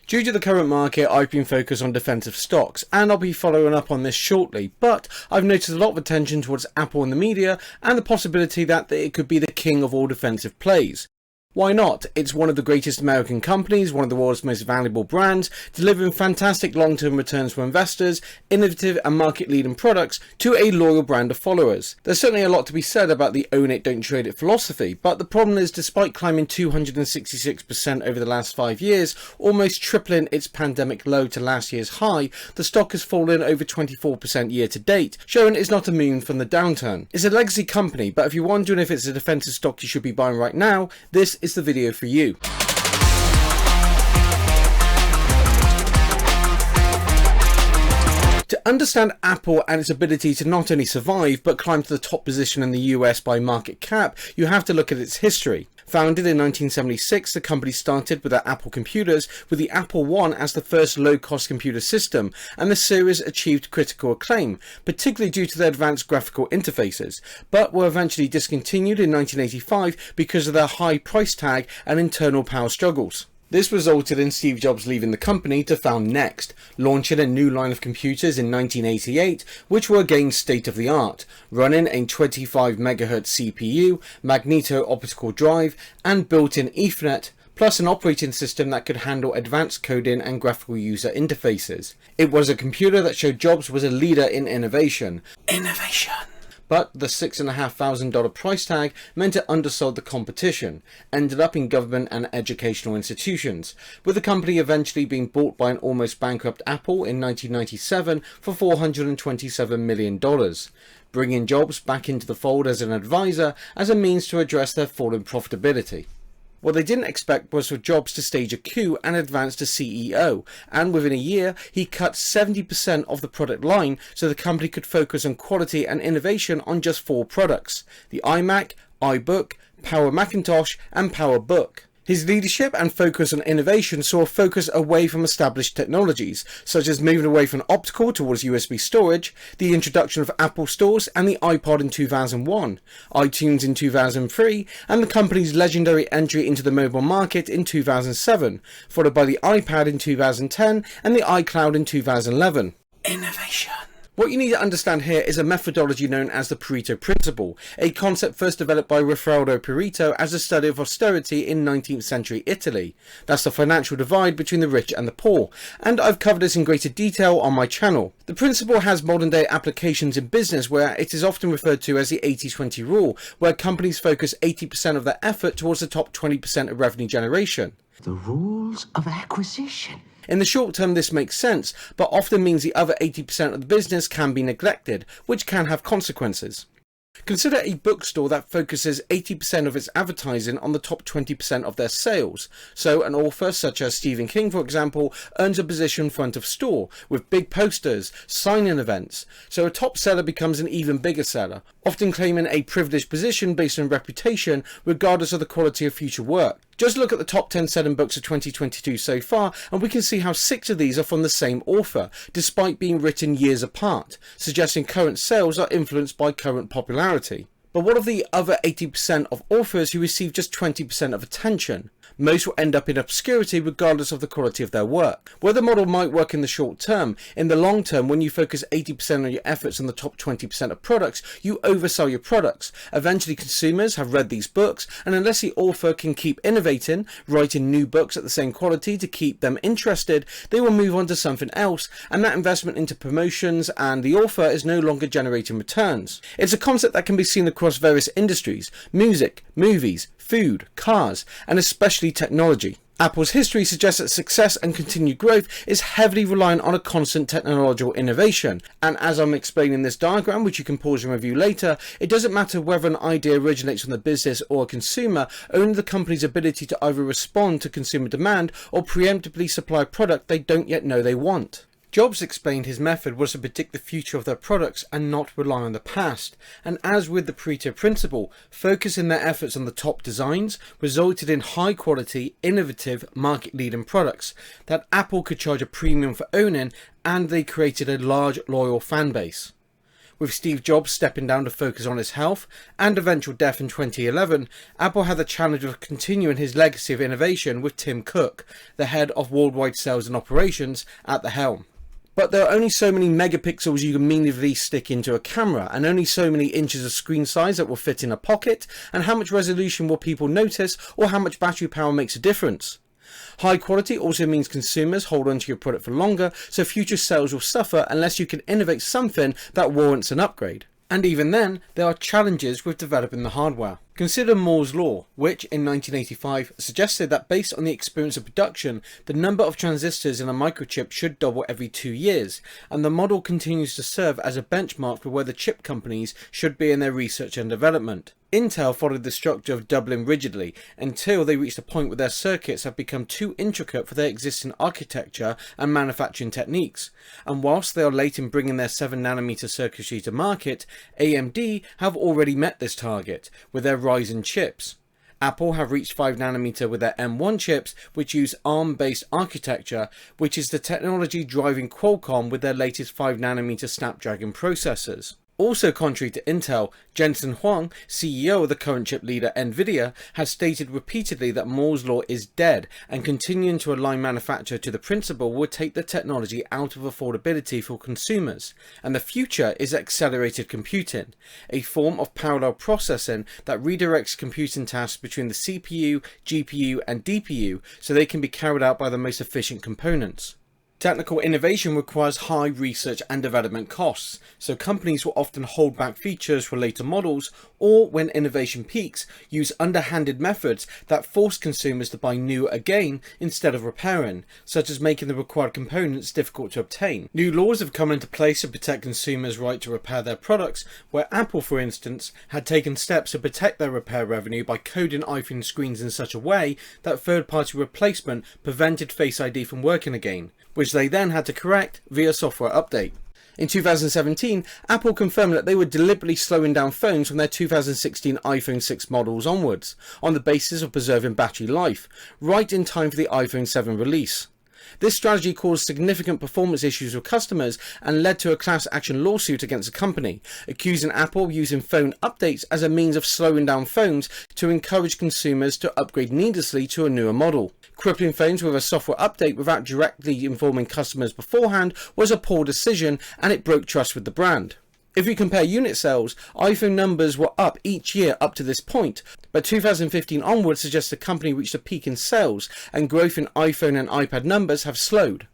Due to the current market, I've been focused on defensive stocks, and I'll be following up on this shortly, but I've noticed a lot of attention towards Apple in the media and the possibility that it could be the king of all defensive plays. Why not? It's one of the greatest American companies, one of the world's most valuable brands, delivering fantastic long-term returns for investors, innovative and market-leading products to a loyal brand of followers. There's certainly a lot to be said about the own it, don't trade it philosophy, but the problem is despite climbing 266% over the last 5 years, almost tripling its pandemic low to last year's high, the stock has fallen over 24% year to date, showing it's not immune from the downturn. It's a legacy company, but if you're wondering if it's a defensive stock you should be buying right now, this is the video for you. To understand Apple and its ability to not only survive but climb to the top position in the US by market cap, you have to look at its history. Founded in 1976, the company started with their Apple computers, with the Apple I as the first low-cost computer system, and the series achieved critical acclaim, particularly due to their advanced graphical interfaces, but were eventually discontinued in 1985 because of their high price tag and internal power struggles. This resulted in Steve Jobs leaving the company to found Next, launching a new line of computers in 1988, which were again state-of-the-art, running a 25 MHz CPU, magneto optical drive, and built-in Ethernet, plus an operating system that could handle advanced coding and graphical user interfaces. It was a computer that showed Jobs was a leader in innovation. But the $6,500 price tag meant it undersold the competition, ended up in government and educational institutions, with the company eventually being bought by an almost bankrupt Apple in 1997 for $427 million, bringing Jobs back into the fold as an advisor as a means to address their fallen profitability. What they didn't expect was for Jobs to stage a coup and advance to CEO, and within a year he cut 70% of the product line so the company could focus on quality and innovation on just 4 products: the iMac, iBook, Power Macintosh and PowerBook. His leadership and focus on innovation saw a focus away from established technologies, such as moving away from optical towards USB storage, the introduction of Apple Stores and the iPod in 2001, iTunes in 2003, and the company's legendary entry into the mobile market in 2007, followed by the iPad in 2010 and the iCloud in 2011. Innovation. What you need to understand here is a methodology known as the Pareto principle, a concept first developed by Raffaello Pareto as a study of austerity in 19th century Italy. That's the financial divide between the rich and the poor, and I've covered this in greater detail on my channel. The principle has modern day applications in business where it is often referred to as the 80-20 rule, where companies focus 80% of their effort towards the top 20% of revenue generation. The rules of acquisition. In the short term this makes sense, but often means the other 80% of the business can be neglected, which can have consequences. Consider a bookstore that focuses 80% of its advertising on the top 20% of their sales. So an author such as Stephen King, for example, earns a position front of store with big posters, sign-in events. So a top seller becomes an even bigger seller, often claiming a privileged position based on reputation regardless of the quality of future work. Just look at the top 10 selling books of 2022 so far and we can see how 6 of these are from the same author, despite being written years apart, suggesting current sales are influenced by current popularity. But what of the other 80% of authors who receive just 20% of attention? Most will end up in obscurity regardless of the quality of their work. Where the model might work in the short term, in the long term when you focus 80% of your efforts on the top 20% of products, you oversell your products. Eventually consumers have read these books, and unless the author can keep innovating, writing new books at the same quality to keep them interested, they will move on to something else, and that investment into promotions and the author is no longer generating returns. It's a concept that can be seen across various industries: music, movies, food, cars, and especially technology. Apple's history suggests that success and continued growth is heavily reliant on a constant technological innovation, and as I'm explaining in this diagram, which you can pause and review later, it doesn't matter whether an idea originates from the business or a consumer, only the company's ability to either respond to consumer demand or preemptively supply a product they don't yet know they want. Jobs explained his method was to predict the future of their products and not rely on the past, and as with the Pareto principle, focusing their efforts on the top designs resulted in high quality, innovative, market leading products that Apple could charge a premium for owning, and they created a large loyal fan base. With Steve Jobs stepping down to focus on his health and eventual death in 2011, Apple had the challenge of continuing his legacy of innovation with Tim Cook, the head of worldwide sales and operations, at the helm. But there are only so many megapixels you can meaningfully stick into a camera, and only so many inches of screen size that will fit in a pocket, and how much resolution will people notice, or how much battery power makes a difference. High quality also means consumers hold on to your product for longer, so future sales will suffer unless you can innovate something that warrants an upgrade. And even then, there are challenges with developing the hardware. Consider Moore's Law, which in 1985 suggested that based on the experience of production, the number of transistors in a microchip should double every 2 years, and the model continues to serve as a benchmark for where the chip companies should be in their research and development. Intel followed the structure of doubling rigidly until they reached a point where their circuits have become too intricate for their existing architecture and manufacturing techniques. And whilst they are late in bringing their 7nm circuitry to market, AMD have already met this target with their Ryzen chips. Apple have reached 5nm with their M1 chips, which use ARM-based architecture, which is the technology driving Qualcomm with their latest 5nm Snapdragon processors. Also contrary to Intel, Jensen Huang, CEO of the current chip leader Nvidia, has stated repeatedly that Moore's Law is dead, and continuing to align manufacture to the principle would take the technology out of affordability for consumers, and the future is accelerated computing, a form of parallel processing that redirects computing tasks between the CPU, GPU and DPU so they can be carried out by the most efficient components. Technical innovation requires high research and development costs, so companies will often hold back features for later models, or when innovation peaks, use underhanded methods that force consumers to buy new again instead of repairing, such as making the required components difficult to obtain. New laws have come into place to protect consumers' right to repair their products, where Apple, for instance, had taken steps to protect their repair revenue by coding iPhone screens in such a way that third-party replacement prevented Face ID from working again, which they then had to correct via software update. In 2017, Apple confirmed that they were deliberately slowing down phones from their 2016 iPhone 6 models onwards, on the basis of preserving battery life, right in time for the iPhone 7 release. This strategy caused significant performance issues with customers and led to a class action lawsuit against the company, accusing Apple of using phone updates as a means of slowing down phones to encourage consumers to upgrade needlessly to a newer model. Crippling phones with a software update without directly informing customers beforehand was a poor decision, and it broke trust with the brand. If we compare unit sales, iPhone numbers were up each year up to this point, but 2015 onwards suggests the company reached a peak in sales, and growth in iPhone and iPad numbers have slowed.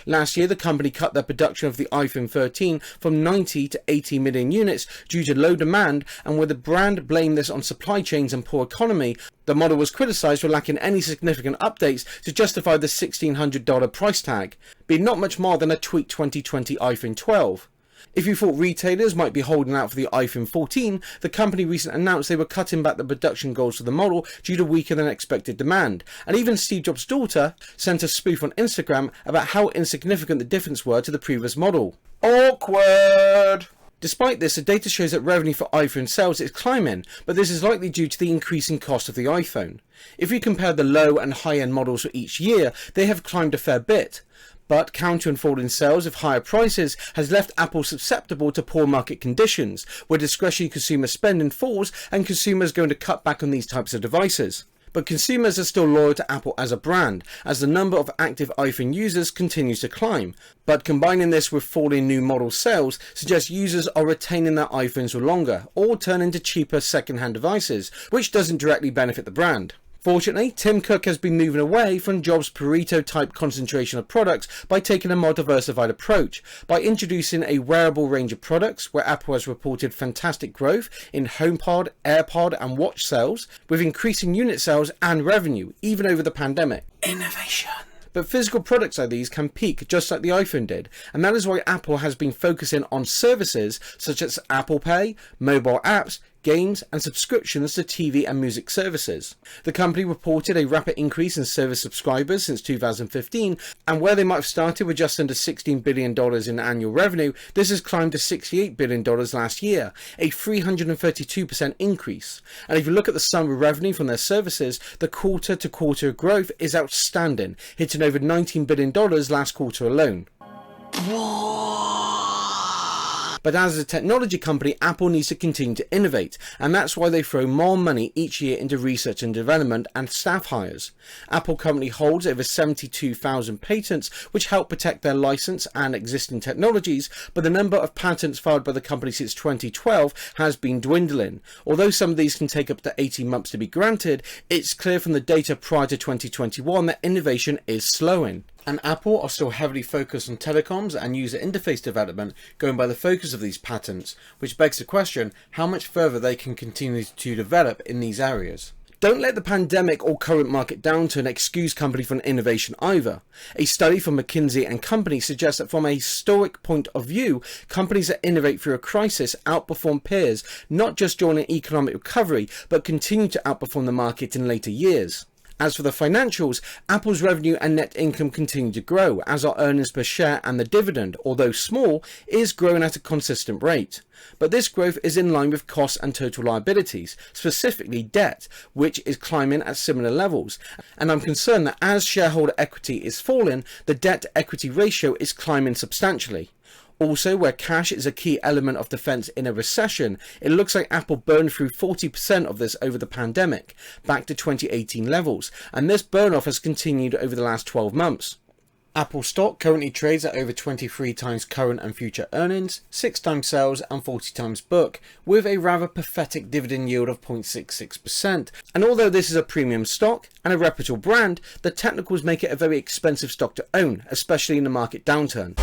Last year, the company cut their production of the iPhone 13 from 90 to 80 million units due to low demand, and where the brand blamed this on supply chains and poor economy, the model was criticised for lacking any significant updates to justify the $1,600 price tag, being not much more than a tweaked 2020 iPhone 12. If you thought retailers might be holding out for the iPhone 14, the company recently announced they were cutting back the production goals for the model due to weaker than expected demand, and even Steve Jobs' daughter sent a spoof on Instagram about how insignificant the difference were to the previous model. Awkward! Despite this, the data shows that revenue for iPhone sales is climbing, but this is likely due to the increasing cost of the iPhone. If we compare the low and high-end models for each year, they have climbed a fair bit. But countering falling sales of higher prices has left Apple susceptible to poor market conditions, where discretionary consumer spending falls and consumers are going to cut back on these types of devices. But consumers are still loyal to Apple as a brand, as the number of active iPhone users continues to climb. But combining this with falling new model sales suggests users are retaining their iPhones for longer, or turning to cheaper second-hand devices, which doesn't directly benefit the brand. Fortunately, Tim Cook has been moving away from Jobs' Pareto-type concentration of products by taking a more diversified approach, by introducing a wearable range of products where Apple has reported fantastic growth in HomePod, AirPod and Watch sales, with increasing unit sales and revenue, even over the pandemic. Innovation. But physical products like these can peak just like the iPhone did, and that is why Apple has been focusing on services such as Apple Pay, mobile apps, games and subscriptions to TV and music services. The company reported a rapid increase in service subscribers since 2015, and where they might have started with just under $16 billion in annual revenue, this has climbed to $68 billion last year, a 332% increase. And if you look at the sum of revenue from their services, the quarter-to-quarter growth is outstanding, hitting over $19 billion last quarter alone. But as a technology company, Apple needs to continue to innovate, and that's why they throw more money each year into research and development and staff hires. Apple currently holds over 72,000 patents which help protect their license and existing technologies, but the number of patents filed by the company since 2012 has been dwindling. Although some of these can take up to 18 months to be granted, it's clear from the data prior to 2021 that innovation is slowing. And Apple are still heavily focused on telecoms and user interface development, going by the focus of these patents, which begs the question how much further they can continue to develop in these areas. Don't let the pandemic or current market downturn excuse companies from innovation either. A study from McKinsey and Company suggests that from a historic point of view, companies that innovate through a crisis outperform peers, not just during an economic recovery, but continue to outperform the market in later years. As for the financials, Apple's revenue and net income continue to grow, as our earnings per share and the dividend, although small, is growing at a consistent rate. But this growth is in line with costs and total liabilities, specifically debt, which is climbing at similar levels. And I'm concerned that as shareholder equity is falling, the debt-to-equity ratio is climbing substantially. Also, where cash is a key element of defense in a recession, it looks like Apple burned through 40% of this over the pandemic, back to 2018 levels, and this burn-off has continued over the last 12 months. Apple stock currently trades at over 23 times current and future earnings, 6 times sales and 40 times book, with a rather pathetic dividend yield of 0.66%. And although this is a premium stock and a reputable brand, the technicals make it a very expensive stock to own, especially in the market downturn.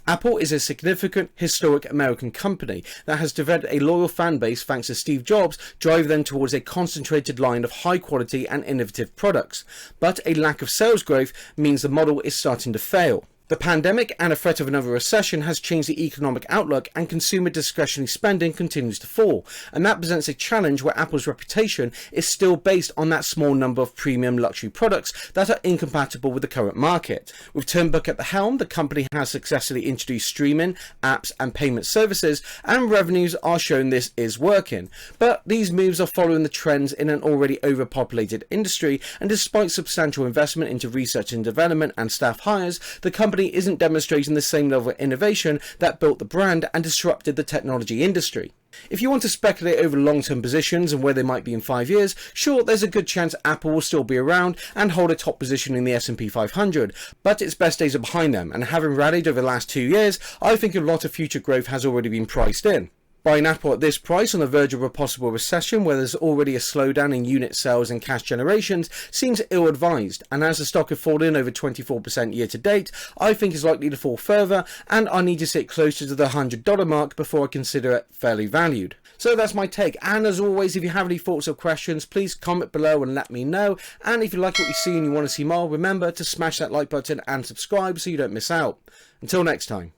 Apple is a significant, historic American company that has developed a loyal fan base thanks to Steve Jobs driving them towards a concentrated line of high quality and innovative products. But a lack of sales growth means the model is starting to fail. The pandemic and a threat of another recession has changed the economic outlook, and consumer discretionary spending continues to fall, and that presents a challenge where Apple's reputation is still based on that small number of premium luxury products that are incompatible with the current market. With Tim Cook at the helm, the company has successfully introduced streaming, apps and payment services, and revenues are showing this is working. But these moves are following the trends in an already overpopulated industry, and despite substantial investment into research and development and staff hires, the company isn't demonstrating the same level of innovation that built the brand and disrupted the technology industry. If you want to speculate over long-term positions and where they might be in 5 years, sure, there's a good chance Apple will still be around and hold a top position in the S&P 500, but its best days are behind them, and having rallied over the last 2 years, I think a lot of future growth has already been priced in. Buying Apple at this price on the verge of a possible recession where there's already a slowdown in unit sales and cash generations seems ill-advised, and as the stock has fallen over 24% year to date, I think it's likely to fall further, and I need to sit closer to the $100 mark before I consider it fairly valued. So that's my take, and as always, if you have any thoughts or questions, please comment below and let me know. And if you like what you see and you want to see more, remember to smash that like button and subscribe so you don't miss out. Until next time.